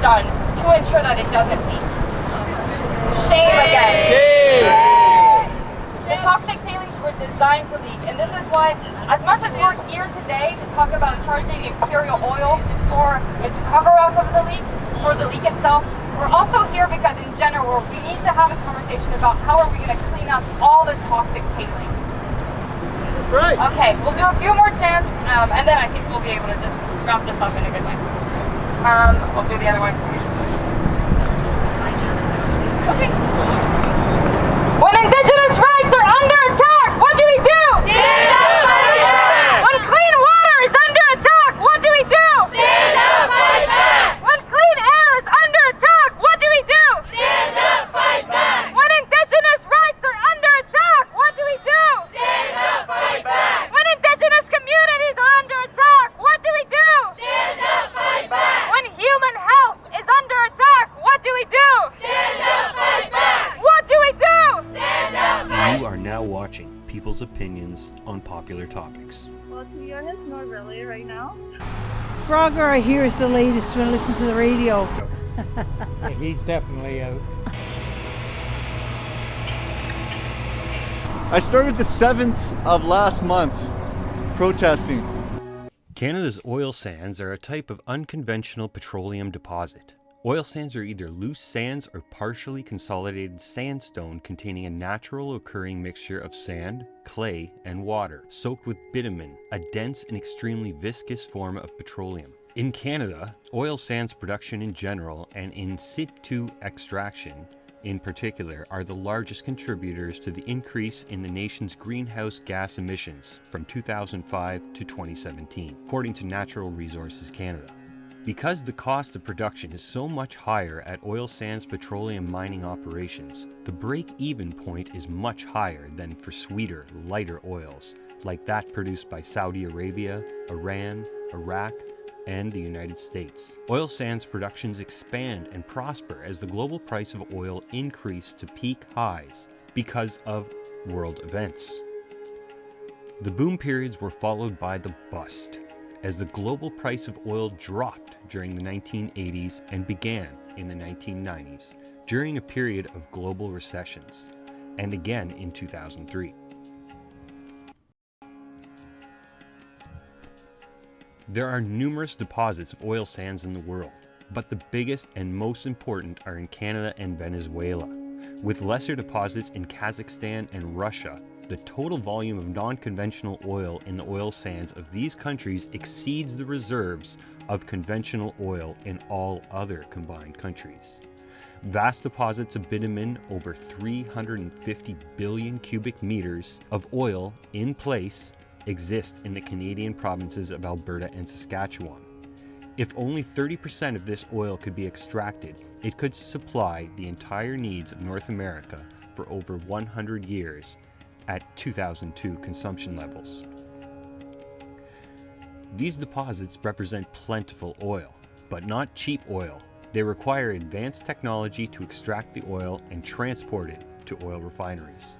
done to ensure that it doesn't leak. Shame again. Shame! The toxic tailings were designed to leak, and this is why, as much as we're here today to talk about charging Imperial Oil for its cover-up of the leak, for the leak itself, we're also here because in general, we need to have a conversation about how are we going to clean up all the toxic tailings. Right. Okay, we'll do a few more chants, and then I think we'll be able to just wrap this up in a good way. We'll do the other one. Okay. When Indigenous rights are under attack, what do we do? Stand up, fight back! When clean water is under attack, what do we do? Stand up, fight back! When clean air is under attack, what do we do? Stand up, fight back! When Indigenous rights are under attack, what do we do? Stand up, fight back! When Indigenous communities are under attack, what do we do? Stand up, fight back! When human health is under attack, what do we do? Stand up, fight back! What do we do? Stand up, fight You are now watching People's Opinions on Popular Topics. Well, to be honest, not really right now. Frogger, I hear, is the latest when I listen to the radio. He's definitely out. I started the 7th of last month protesting. Canada's oil sands are a type of unconventional petroleum deposit. Oil sands are either loose sands or partially consolidated sandstone containing a natural occurring mixture of sand, clay, and water, soaked with bitumen, a dense and extremely viscous form of petroleum. In Canada, oil sands production in general and in situ extraction in particular are the largest contributors to the increase in the nation's greenhouse gas emissions from 2005 to 2017, according to Natural Resources Canada. Because the cost of production is so much higher at oil sands petroleum mining operations, the break-even point is much higher than for sweeter, lighter oils, like that produced by Saudi Arabia, Iran, Iraq, and the United States. Oil sands productions expand and prosper as the global price of oil increased to peak highs because of world events. The boom periods were followed by the bust, as the global price of oil dropped during the 1980s and began in the 1990s, during a period of global recessions, and again in 2003. There are numerous deposits of oil sands in the world, but the biggest and most important are in Canada and Venezuela. With lesser deposits in Kazakhstan and Russia, the total volume of non-conventional oil in the oil sands of these countries exceeds the reserves of conventional oil in all other combined countries. Vast deposits of bitumen, over 350 billion cubic meters of oil in place, exist in the Canadian provinces of Alberta and Saskatchewan. If only 30% of this oil could be extracted, it could supply the entire needs of North America for over 100 years at 2002 consumption levels. These deposits represent plentiful oil, but not cheap oil. They require advanced technology to extract the oil and transport it to oil refineries.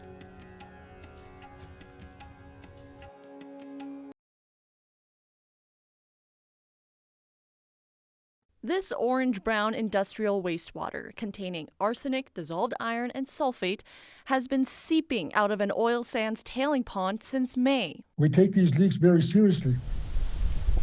This orange-brown industrial wastewater containing arsenic, dissolved iron, and sulfate has been seeping out of an oil sands tailing pond since May. We take these leaks very seriously.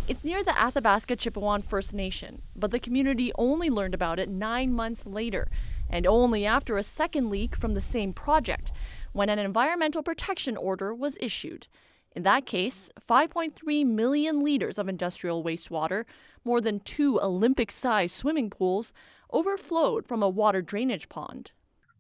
It's near the Athabasca Chippewan First Nation, but the community only learned about it 9 months later, and only after a second leak from the same project, when an environmental protection order was issued. In that case, 5.3 million liters of industrial wastewater, more than 2 Olympic-sized swimming pools, overflowed from a water drainage pond.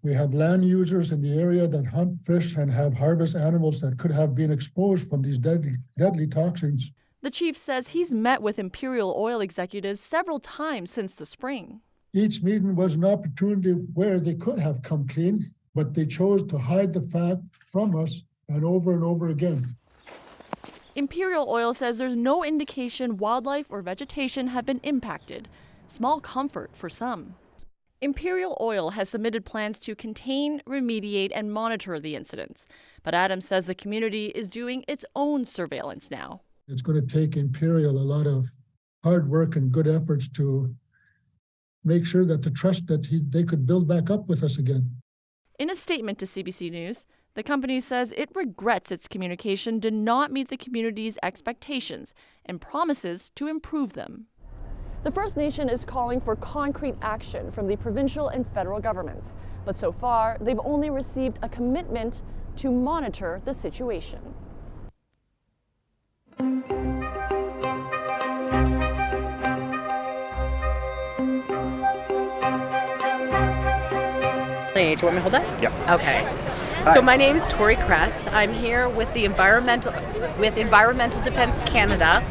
We have land users in the area that hunt fish and have harvest animals that could have been exposed from these deadly toxins. The chief says he's met with Imperial Oil executives several times since the spring. Each meeting was an opportunity where they could have come clean, but they chose to hide the fact from us and over again. Imperial Oil says there's no indication wildlife or vegetation have been impacted. Small comfort for some. Imperial Oil has submitted plans to contain, remediate, and monitor the incidents. But Adam says the community is doing its own surveillance now. It's going to take Imperial a lot of hard work and good efforts to make sure that the trust that they could build back up with us again. In a statement to CBC News, the company says it regrets its communication did not meet the community's expectations and promises to improve them. The First Nation is calling for concrete action from the provincial and federal governments, but so far they've only received a commitment to monitor the situation. Do you want me to hold that? Yeah. Okay. So my name is Tori Kress. I'm here with the Environmental Defence Canada.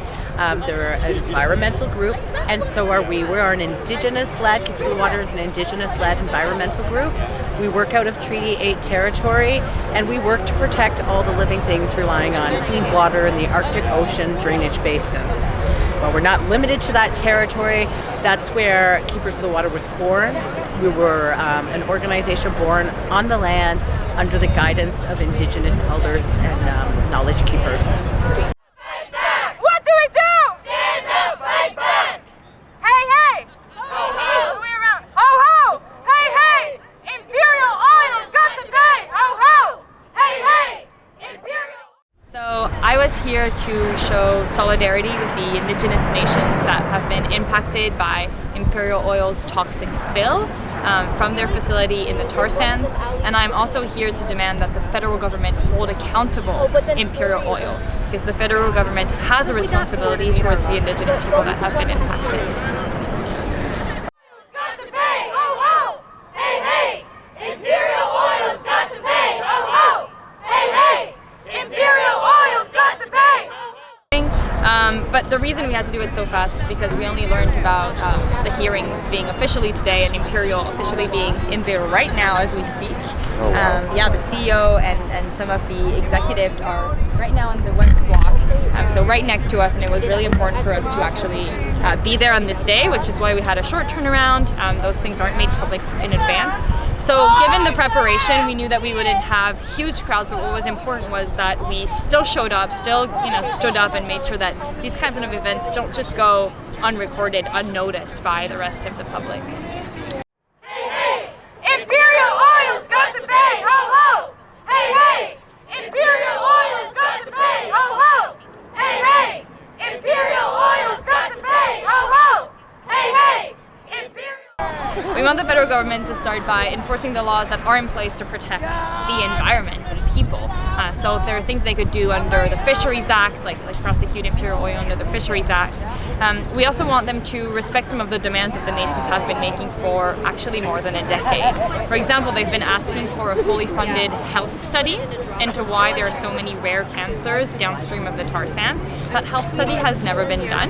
They're an environmental group, and so are we. We are an Indigenous-led, Keepers of the Water is an Indigenous-led environmental group. We work out of Treaty 8 territory, and we work to protect all the living things relying on clean water in the Arctic Ocean drainage basin. Well, we're not limited to that territory. That's where Keepers of the Water was born. We were an organization born on the land under the guidance of Indigenous elders and knowledge keepers. What do we do? Stand up, fight back! Hey, hey! Ho, ho! All the way around. Ho, ho! Hey, hey! Imperial Oil's got to pay! Ho, ho! Hey, hey! Imperial. So I was here to show solidarity with the Indigenous nations that have been impacted by Imperial Oil's toxic spill from their facility in the tar sands, and I'm also here to demand that the federal government hold accountable Imperial Oil, because the federal government has a responsibility towards the Indigenous people that have been impacted. But the reason we had to do it so fast is because we only learned about the hearings being officially today and Imperial officially being in there right now as we speak. Yeah, the CEO and some of the executives are right now in the West Block, so right next to us, and it was really important for us to actually be there on this day, which is why we had a short turnaround. Those things aren't made public in advance. So given the preparation, we knew that we wouldn't have huge crowds, but what was important was that we still showed up, still stood up and made sure that these kinds of events don't just go unrecorded, unnoticed by the rest of the public. Hey, hey! Imperial Oil's got to pay! Ho, ho! Hey, hey! Imperial Oil's got to pay! Ho, ho! Hey, hey! Imperial Oil's got to pay! Ho, ho! Hey, hey! Imperial. We want the federal government to start by enforcing the laws that are in place to protect the environment and people. So if there are things they could do under the Fisheries Act, like prosecute Imperial Oil under the Fisheries Act, we also want them to respect some of the demands that the nations have been making for actually more than a decade. For example, they've been asking for a fully funded health study into why there are so many rare cancers downstream of the tar sands. That health study has never been done.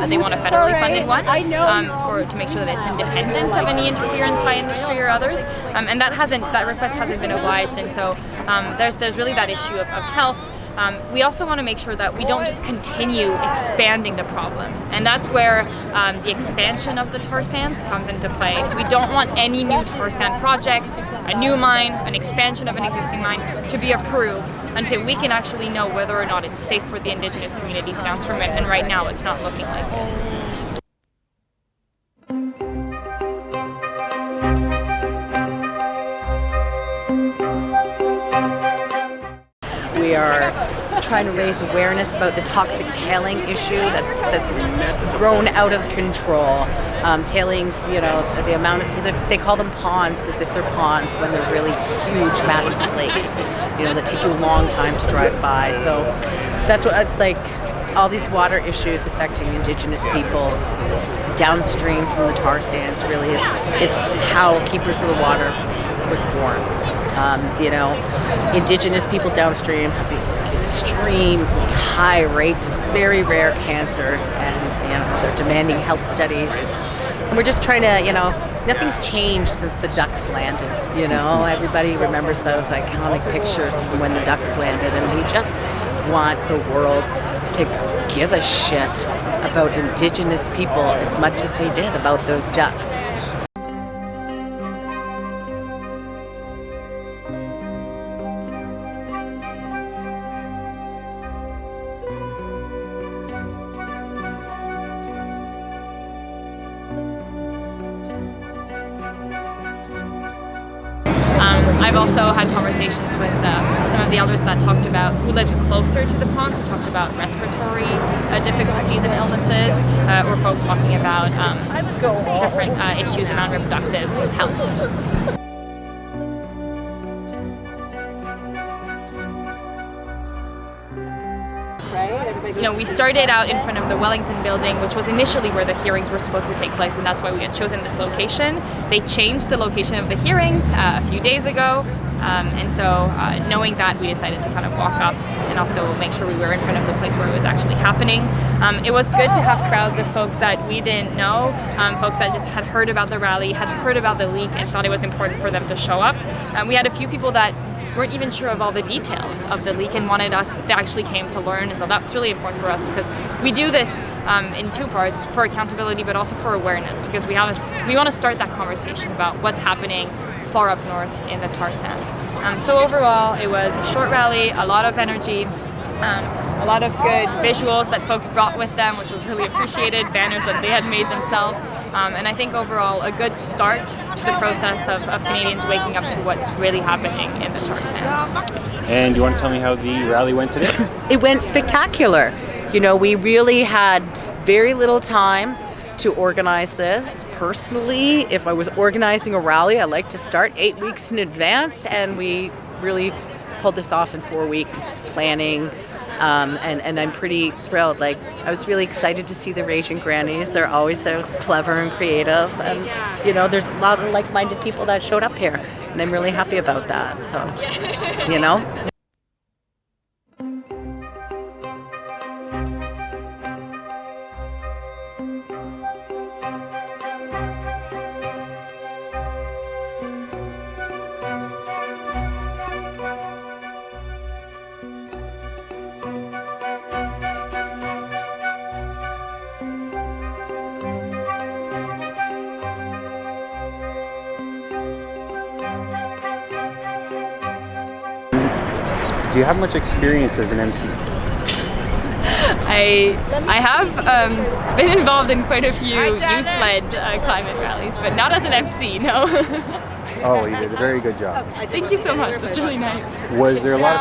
They want a federally funded one to make sure that it's independent of any interference by industry or others, and that request hasn't been obliged, and so there's really that issue of health. We also want to make sure that we don't just continue expanding the problem, and that's where the expansion of the tar sands comes into play. We don't want any new tar sand project, a new mine, an expansion of an existing mine to be approved until we can actually know whether or not it's safe for the Indigenous communities downstream, and right now it's not looking like it. We are trying to raise awareness about the toxic tailing issue that's grown out of control. Tailings, the amount of they call them ponds as if they're ponds when they're really huge, massive lakes. That take you a long time to drive by. So that's what all these water issues affecting Indigenous people downstream from the tar sands really is how Keepers of the Water was born. Indigenous people downstream have these extreme high rates of very rare cancers, and they're demanding health studies. And we're just trying to, nothing's changed since the ducks landed. Everybody remembers those iconic pictures from when the ducks landed, and we just want the world to give a shit about Indigenous people as much as they did about those ducks. I've also had conversations with some of the elders that talked about who lives closer to the ponds, who talked about respiratory difficulties and illnesses, or folks talking about different issues around reproductive health. You know, we started out in front of the Wellington building, which was initially where the hearings were supposed to take place, and that's why we had chosen this location. They changed the location of the hearings a few days ago, and so knowing that, we decided to kind of walk up and also make sure we were in front of the place where it was actually happening. It was good to have crowds of folks that we didn't know, folks that just had heard about the rally, had heard about the leak, and thought it was important for them to show up. We had a few people that weren't even sure of all the details of the leak and wanted us to actually came to learn, and so that was really important for us because we do this in two parts, for accountability but also for awareness, because we want to start that conversation about what's happening far up north in the tar sands. So overall it was a short rally, a lot of energy, a lot of good visuals that folks brought with them, which was really appreciated, banners that they had made themselves, and I think overall a good start to the process of Canadians waking up to what's really happening in the tar sands. And do you want to tell me how the rally went today? It went spectacular. You know, we really had very little time to organize this. Personally, if I was organizing a rally, I like to start 8 weeks in advance, and we really pulled this off in 4 weeks planning. And I'm pretty thrilled. Like, I was really excited to see the Raging Grannies. They're always so clever and creative, and you know, there's a lot of like-minded people that showed up here, and I'm really happy about that. So, you know. Do you have much experience as an MC? I have been involved in quite a few youth-led climate rallies, but not as an MC, no. Oh, you did a very good job. Thank you so much, that's really nice. Was there a lot